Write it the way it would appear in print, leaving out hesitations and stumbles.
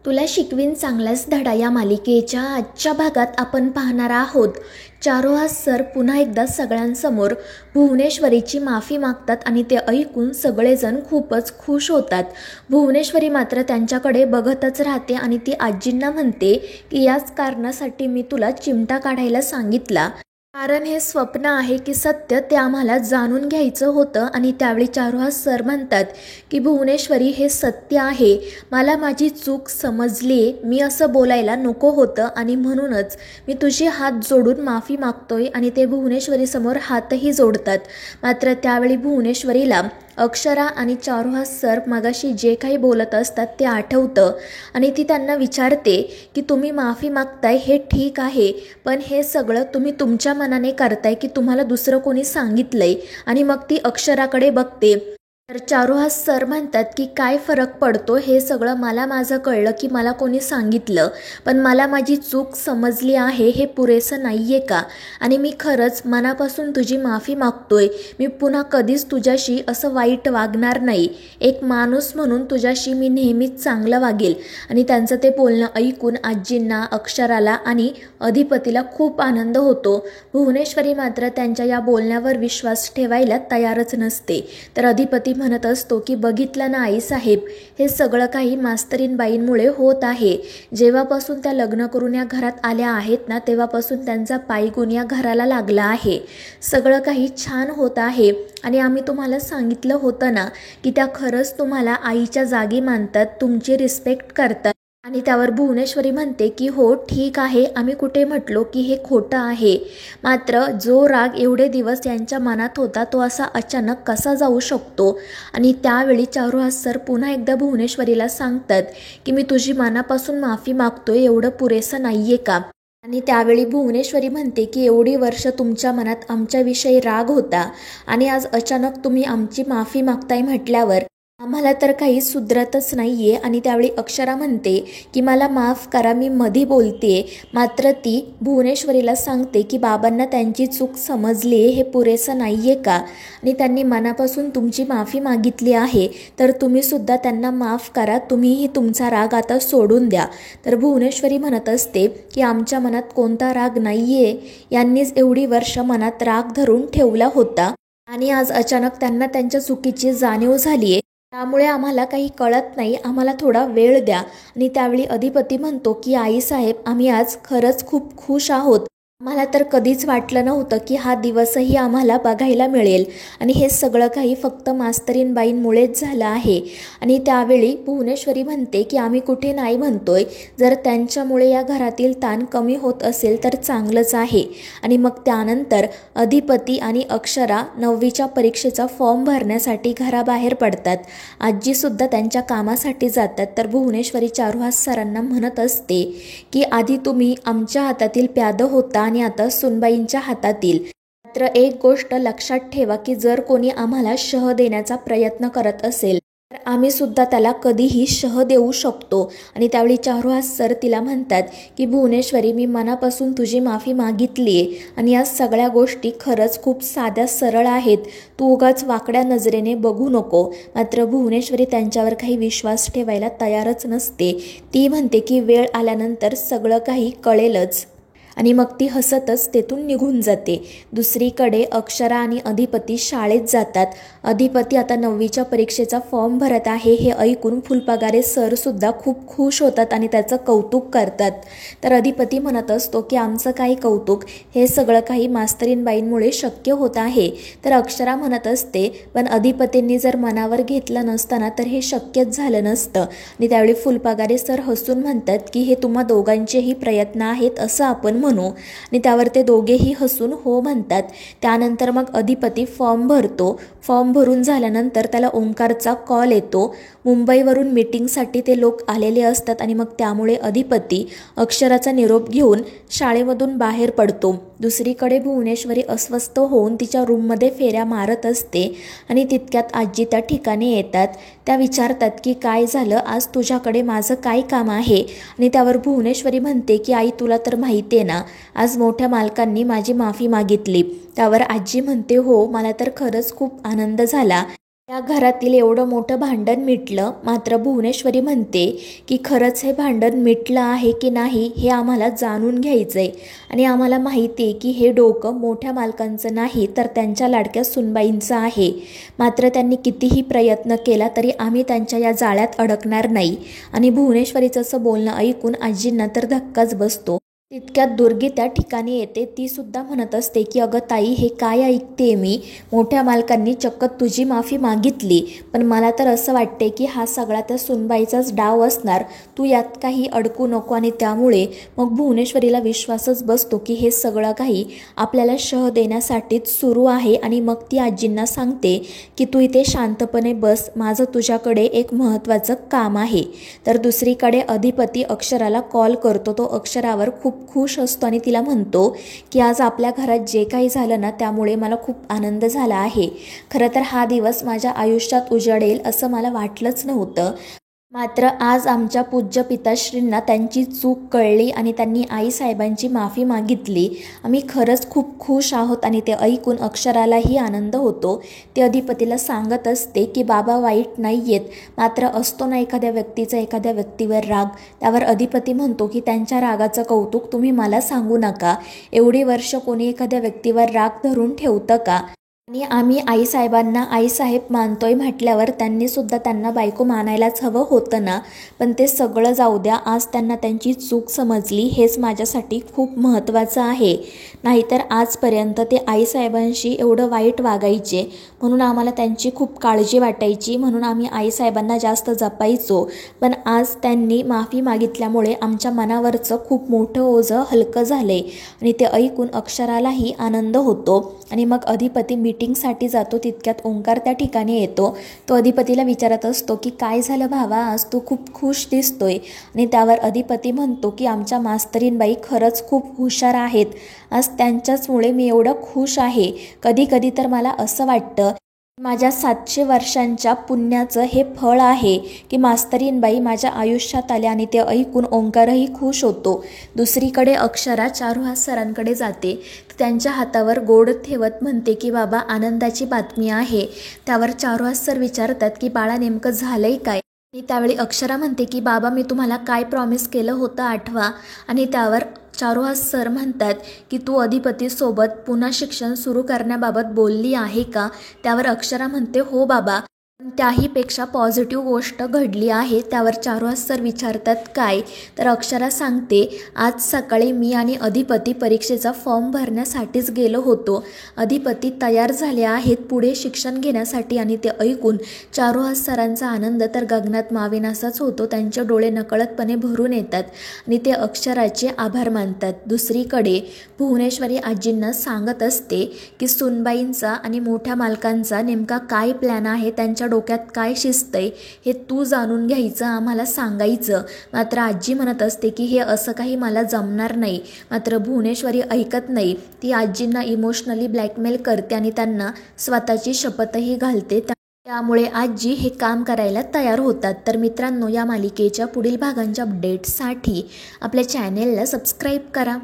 तुला शिकवीन चांगलाच धडा या मालिकेच्या आजच्या भागात आपण पाहणार आहोत. चारुहास सर पुन्हा एकदा सगळ्यांसमोर भुवनेश्वरीची माफी मागतात आणि ते ऐकून सगळेजण खूपच खुश होतात. भुवनेश्वरी मात्र त्यांच्याकडे बघतच राहते आणि ती आजींना म्हणते की याच कारणासाठी मी तुला चिमटा काढायला सांगितला, कारण हे स्वप्न आहे की सत्य ते आम्हाला जाणून घ्यायचं होतं. आणि त्यावेळी चारुहास सर म्हणतात की भुवनेश्वरी हे सत्य आहे, मला माझी चूक समजली, मी असं बोलायला नको होतं आणि म्हणूनच मी तुझे हात जोडून माफी मागतोय. आणि ते भुवनेश्वरीसमोर हातही जोडतात. मात्र त्यावेळी भुवनेश्वरीला अक्षरा आणि चारुहास सर मगाशी जे काही बोलत असतात ते आठवतं आणि ती त्यांना विचारते की तुम्ही माफी मागताय हे ठीक आहे, पण हे सगळं तुम्ही तुमच्या मनाने करताय की तुम्हाला दुसरं कोणी सांगितलंय. आणि मग ती अक्षराकडे बघते तर चारुहास सर म्हणतात की काय फरक पडतो, हे सगळं मला माझं कळलं की मला कोणी सांगितलं, पण मला माझी चूक समजली आहे हे पुरेसं नाही आहे का? आणि मी खरंच मनापासून तुझी माफी मागतोय, मी पुन्हा कधीच तुझ्याशी असं वाईट वागणार नाही, एक माणूस म्हणून तुझ्याशी मी नेहमीच चांगलं वागेल. आणि त्यांचं ते बोलणं ऐकून आजींना, अक्षराला आणि अधिपतीला खूप आनंद होतो. भुवनेश्वरी मात्र त्यांच्या या बोलण्यावर विश्वास ठेवायला तयारच नसते. तर अधिपती म्हणत असतो की बघितलं ना आई साहेब, हे सगळं काही मास्तरीणबाईंमुळे होत आहे. जेव्हापासून त्या लग्न करून या घरात आल्या आहेत ना, तेव्हापासून त्यांचा पायगुण या घराला लागला आहे. सगळं काही छान होत आहे आणि आम्ही तुम्हाला सांगितलं होतं ना की त्या खरंच तुम्हाला आईच्या जागी मानतात, तुमची रिस्पेक्ट करतात. आणि त्यावर भुवनेश्वरी म्हणते की हो ठीक आहे, आम्ही कुठे म्हटलो की हे खोटं आहे. मात्र जो राग एवढे दिवस यांच्या मनात होता तो असा अचानक कसा जाऊ शकतो? आणि त्यावेळी चारुहास सर पुन्हा एकदा भुवनेश्वरीला सांगतात की मी तुझी मनापासून माफी मागतोय, एवढं पुरेसं नाही आहे का? आणि त्यावेळी भुवनेश्वरी म्हणते की एवढी वर्ष तुमच्या मनात आमच्याविषयी राग होता आणि आज अचानक तुम्ही आमची माफी मागताय म्हटल्यावर आम्हाला तर काही सुधरतच नाही आहे. आणि त्यावेळी अक्षरा म्हणते की मला माफ करा, मी मधी बोलते. मात्र ती भुवनेश्वरीला सांगते की बाबांना त्यांची चूक समजली आहे, हे पुरेसं नाही आहे का? आणि त्यांनी मनापासून तुमची माफी मागितली आहे, तर तुम्हीसुद्धा त्यांना माफ करा, तुम्हीही तुमचा राग आता सोडून द्या. तर भुवनेश्वरी म्हणत असते की आमच्या मनात कोणता राग नाही आहे, यांनीच एवढी वर्ष मनात राग धरून ठेवला होता आणि आज अचानक त्यांना त्यांच्या चुकीची जाणीव झाली आहे, त्यामुळे आम्हाला काही कळत नाही, आम्हाला थोडा वेळ द्या. आणि त्यावेळी अधिपती म्हणतो की आईसाहेब, आम्ही आज खरंच खूप खुश आहोत, आम्हाला तर कधीच वाटलं नव्हतं की हा दिवसही आम्हाला बघायला मिळेल आणि हे सगळं काही फक्त मास्तरीणबाईंमुळेच झालं आहे. आणि त्यावेळी भुवनेश्वरी म्हणते की आम्ही कुठे नाही म्हणतोय, जर त्यांच्यामुळे या घरातील ताण कमी होत असेल तर चांगलंच आहे. आणि मग त्यानंतर अधिपती आणि अक्षरा 9वीच्या परीक्षेचा फॉर्म भरण्यासाठी घराबाहेर पडतात. आजीसुद्धा त्यांच्या कामासाठी जातात. तर भुवनेश्वरी चारुहास सरांना म्हणत असते की आधी तुम्ही आमच्या हातातील प्यादं होता आणि आता सुनबाईंच्या हातातील. मात्र एक गोष्ट लक्षात ठेवा की जर कोणी आम्हाला शह देण्याचा प्रयत्न करत असेल तर आम्ही सुद्धा त्याला कधीही शह देऊ शकतो. आणि त्यावेळी चारुहास सर तिला म्हणतात की भुवनेश्वरी, मी मनापासून तुझी माफी मागितली आहे आणि या सगळ्या गोष्टी खरंच खूप साध्या सरळ आहेत, तू उगाच वाकड्या नजरेने बघू नको. मात्र भुवनेश्वरी त्यांच्यावर काही विश्वास ठेवायला तयारच नसते. ती म्हणते की वेळ आल्यानंतर सगळं काही कळेलच. आणि मग ती हसतच तेथून निघून जाते. दुसरीकडे अक्षरा आणि अधिपती शाळेत जातात. अधिपती आता 9वीच्या परीक्षेचा फॉर्म भरत आहे हे ऐकून फुलपगारे सरसुद्धा खूप खुश होतात आणि त्याचं कौतुक करतात. तर अधिपती म्हणत असतो की आमचं काही कौतुक, हे सगळं काही मास्तरीणबाईंमुळे शक्य होत आहे. तर अक्षरा म्हणत असते पण अधिपतींनी जर मनावर घेतलं नसताना तर हे शक्यच झालं नसतं. आणि त्यावेळी फुलपगारे सर हसून म्हणतात की हे तुम्हा दोघांचेही प्रयत्न आहेत असं आपण म्हणू. आणि त्यावर ते दोघेही हसून हो म्हणतात. त्यानंतर मग अधिपती फॉर्म भरतो. फॉर्म भरून झाल्यानंतर त्याला ओंकारचा कॉल येतो. मुंबईवरून मीटिंगसाठी ते लोक आलेले असतात आणि मग त्यामुळे अधिपती अक्षराचा निरोप घेऊन शाळेमधून बाहेर पडतो. दुसरीकडे भुवनेश्वरी अस्वस्थ होऊन तिच्या रूममध्ये फेऱ्या मारत असते आणि तितक्यात आजी त्या ठिकाणी येतात. त्या विचारतात की काय झालं, आज तुझ्याकडे माझं काय काम आहे? आणि त्यावर भुवनेश्वरी म्हणते की आई, तुला तर माहिती आहे ना, आज मोठ्या मालकांनी माझी माफी मागितली. त्यावर आजी म्हणते हो, मला तर खरंच खूप आनंद झाला. या घरातील एवढं मोठं भांडण मिटलं, मात्र भुवनेश्वरी म्हणते की खरंच हे भांडण मिटलं आहे की नाही हे आम्हाला जाणून घ्यायचं आहे आणि आम्हाला माहिती आहे की हे डोकं मोठ्या मालकांचं नाही तर त्यांच्या लाडक्या सुनबाईंचं आहे. मात्र त्यांनी कितीही प्रयत्न केला तरी आम्ही त्यांच्या या जाळ्यात अडकणार नाही. आणि भुवनेश्वरीचं असं बोलणं ऐकून आजींना तर धक्काच बसतो. तितक्यात दुर्गी त्या ठिकाणी येते. ती सुद्धा म्हणत असते की अगं ताई, हे काय ऐकते मी, मोठ्या मालकांनी चक्क तुझी माफी मागितली, पण मला तर असं वाटते की हा सगळा त्या सुनबाईचाच डाव असणार, तू यात काही अडकू नको. आणि त्यामुळे मग भुवनेश्वरीला विश्वासच बसतो की हे सगळं काही आपल्याला शह देण्यासाठीच सुरू आहे. आणि मग ती आजींना सांगते की तू इथे शांतपणे बस, माझं तुझ्याकडे एक महत्त्वाचं काम आहे. तर दुसरीकडे अधिपती अक्षराला कॉल करतो. तो अक्षरावर खूप खुश असतो आणि तिला म्हणतो की आज आपल्या घरात जे काही झालं ना त्यामुळे मला खूप आनंद झाला आहे. खरं तर हा दिवस माझ्या आयुष्यात उजाडेल असं मला वाटलंच नव्हतं. मात्र आज आमच्या पूज्य पिताश्रींना त्यांची चूक कळली आणि त्यांनी आईसाहेबांची माफी मागितली. आम्ही खरंच खूप खुश आहोत. आणि ते ऐकून अक्षरालाही आनंद होतो. ते अधिपतीला सांगत असते की बाबा वाईट नाही आहेत, मात्र असतो ना एखाद्या व्यक्तीचा एखाद्या व्यक्तीवर राग. त्यावर अधिपती म्हणतो की त्यांच्या रागाचं कौतुक तुम्ही मला सांगू नका. एवढी वर्ष कोणी एखाद्या व्यक्तीवर राग धरून ठेवतं का? आणि आम्ही आईसाहेबांना आईसाहेब मानतोय म्हटल्यावर त्यांनीसुद्धा त्यांना बायको मानायलाच हवं होतं ना. पण ते सगळं जाऊ द्या, आज त्यांना त्यांची चूक समजली हेच माझ्यासाठी खूप महत्त्वाचं आहे. नाहीतर आजपर्यंत ते आईसाहेबांशी एवढं वाईट वागायचे, म्हणून आम्हाला त्यांची खूप काळजी वाटायची, म्हणून आम्ही आईसाहेबांना जास्त जपायचो. पण आज त्यांनी माफी मागितल्यामुळे आमच्या मनावरचं खूप मोठं ओझं हलकं झाले. आणि ते ऐकून अक्षरालाही आनंद होतो. आणि मग अधिपती मीटिंगसाठी जातो. तितक्यात ओंकार त्या ठिकाणी येतो. तो अधिपतीला विचारत असतो की काय झालं भावा, आज तू खूप खुश दिसतोय. आणि त्यावर अधिपती म्हणतो की आमच्या मास्तरीनबाई खरंच खूप हुशार आहेत, आज त्यांच्याचमुळे मी एवढं खुश आहे. कधी कधी तर मला असं वाटतं माझ्या 700 वर्षांच्या पुण्याचं हे फळ आहे की मास्तरीनबाई माझ्या आयुष्यात आल्या. आणि ते ऐकून ओंकारही खुश होतो. दुसरीकडे अक्षरा चारुहास सरांकडे जाते. त्यांच्या हातावर गोड ठेवत म्हणते की बाबा आनंदाची बातमी आहे. त्यावर चारुहास सर विचारतात की बाळा नेमकं झालंय काय? आणि त्यावेळी अक्षरा म्हणते की बाबा मी तुम्हाला काय प्रॉमिस केलं होतं आठवा. आणि त्यावर चारुहास सर म्हणतात की तू अधिपतीसोबत पुन्हा शिक्षण सुरू करण्याबाबत बोलली आहे का? त्यावर अक्षरा म्हणते हो बाबा, पण त्याहीपेक्षा पॉझिटिव्ह गोष्ट घडली आहे. त्यावर चारुहास सर विचारतात काय? तर अक्षरा सांगते आज सकाळी मी आणि अधिपती परीक्षेचा फॉर्म भरण्यासाठीच गेलो होतो. अधिपती तयार झाले आहेत पुढे शिक्षण घेण्यासाठी. आणि ते ऐकून चारुहास सरांचा आनंद तर गगनात मावेनासाच होतो. त्यांचे डोळे नकळतपणे भरून येतात आणि ते अक्षराचे आभार मानतात. दुसरीकडे भुवनेश्वरी आजींना सांगत असते की सुनबाईंचा आणि मोठ्या मालकांचा नेमका काय प्लॅन आहे, त्यांच्या डोक्यात काय शिजतंय हे तू जाणून घ्यायचं, आम्हाला सांगायचं. मात्र आजी म्हणत असते की हे असं काही मला जमणार नाही. मात्र भुवनेश्वरी ऐकत नाही. ती आजींना इमोशनली ब्लॅकमेल करते आणि त्यांना स्वतःची शपथही घालते. त्यामुळे आजी हे काम करायला तयार होतात. तर मित्रांनो, या मालिकेच्या पुढील भागांच्या अपडेट्ससाठी आपल्या चॅनेलला सबस्क्राईब करा.